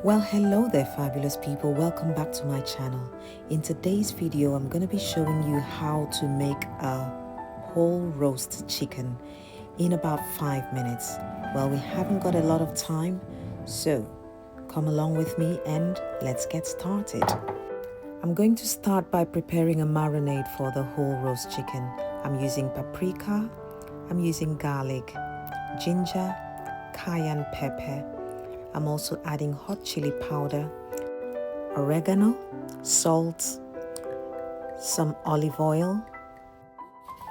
Well, hello there, fabulous people. Welcome back to my channel. In today's video, I'm going to be showing you how to make a whole roast chicken in about 5 minutes. Well, we haven't got a lot of time, so come along with me and let's get started. I'm going to start by preparing a marinade for the whole roast chicken. I'm using paprika, I'm using garlic, ginger, cayenne pepper. I'm also adding hot chili powder, oregano, salt, some olive oil.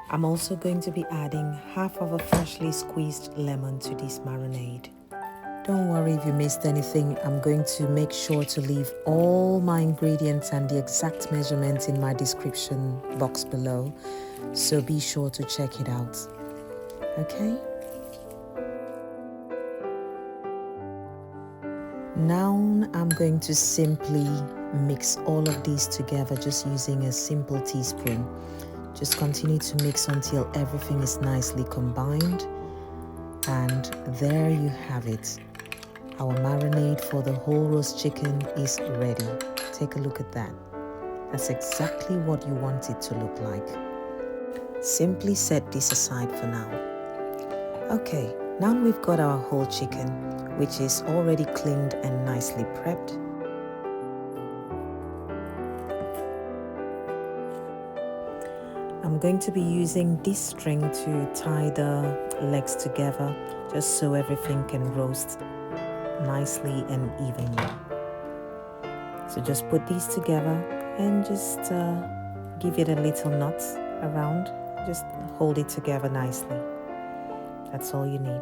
I'm also going to be adding half of a freshly squeezed lemon to this marinade. Don't worry if you missed anything. I'm going to make sure to leave all my ingredients and the exact measurements in my description box below, so be sure to check it out. Okay? Now I'm going to simply mix all of these together just using a simple teaspoon. Just continue to mix until everything is nicely combined. And there you have it. Our marinade for the whole roast chicken is ready. Take a look at that. That's exactly what you want it to look like. Simply set this aside for now. Okay, now we've got our whole chicken, which is already cleaned and nicely prepped. I'm going to be using this string to tie the legs together, just so everything can roast nicely and evenly. So just put these together and just give it a little knot around. Just hold it together nicely. That's all you need.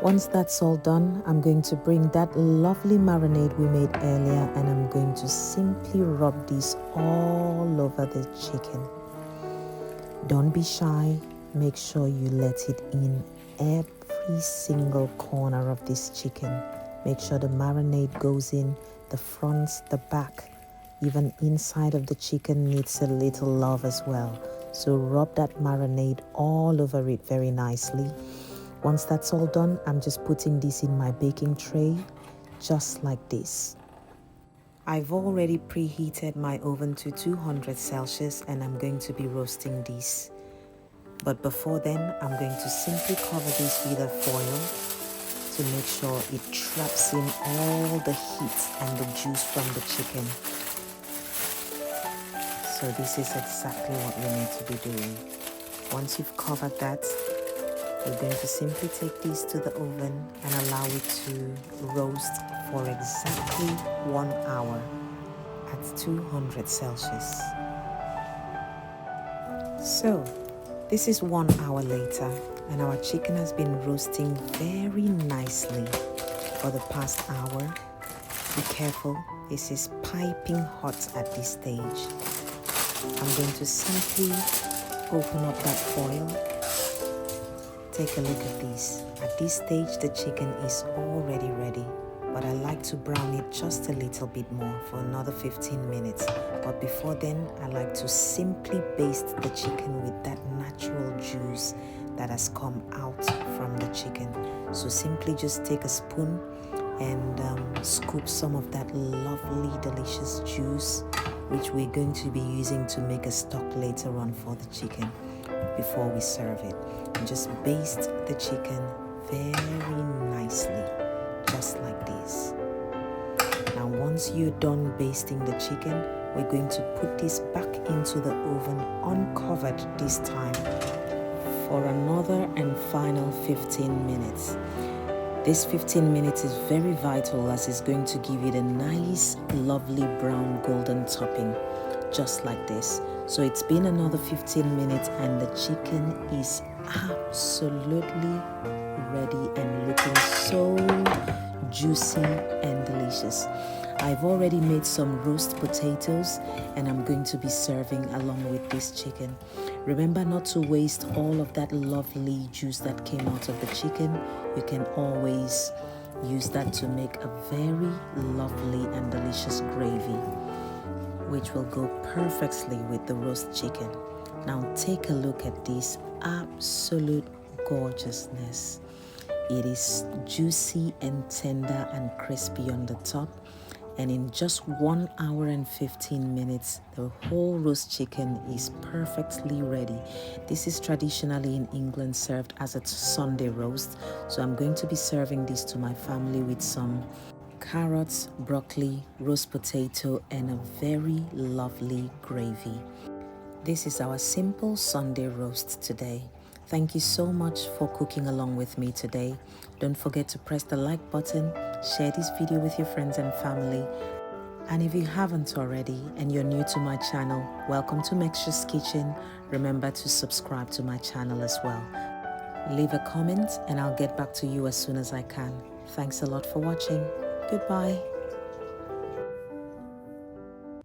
Once that's all done, I'm going to bring that lovely marinade we made earlier and I'm going to simply rub this all over the chicken. Don't be shy. Make sure you let it in every single corner of this chicken. Make sure the marinade goes in the front, the back, even inside of the chicken needs a little love as well. So rub that marinade all over it very nicely. Once that's all done, I'm just putting this in my baking tray, just like this. I've already preheated my oven to 200 Celsius and I'm going to be roasting these. But before then, I'm going to simply cover this with a foil to make sure it traps in all the heat and the juice from the chicken. So this is exactly what we need to be doing. Once you've covered that, we're going to simply take these to the oven and allow it to roast for exactly 1 hour at 200 Celsius. So, this is 1 hour later and our chicken has been roasting very nicely for the past hour. Be careful, this is piping hot at this stage. I'm going to simply open up that foil. Take a look at this. At this stage, the chicken is already ready, but I like to brown it just a little bit more for another 15 minutes. But before then, I like to simply baste the chicken with that natural juice that has come out from the chicken. So simply just take a spoon and scoop some of that lovely, delicious juice, which we're going to be using to make a stock later on for the chicken before we serve it. And just baste the chicken very nicely, just like this. Now once you're done basting the chicken, we're going to put this back into the oven uncovered this time for another and final 15 minutes. This 15 minutes is very vital as it's going to give it a nice, lovely brown golden topping, just like this. So it's been another 15 minutes and the chicken is absolutely ready and looking so juicy and delicious. I've already made some roast potatoes and I'm going to be serving along with this chicken. Remember not to waste all of that lovely juice that came out of the chicken. You can always use that to make a very lovely and delicious gravy, which will go perfectly with the roast chicken. Now take a look at this absolute gorgeousness. It is juicy and tender and crispy on the top. And in just 1 hour and 15 minutes, the whole roast chicken is perfectly ready. This is traditionally in England served as a Sunday roast. So I'm going to be serving this to my family with some carrots, broccoli, roast potato, and a very lovely gravy. This is our simple Sunday roast today. Thank you so much for cooking along with me today. Don't forget to press the like button, share this video with your friends and family. And if you haven't already and you're new to my channel, welcome to Megshaw's Kitchen. Remember to subscribe to my channel as well. Leave a comment and I'll get back to you as soon as I can. Thanks a lot for watching. Goodbye.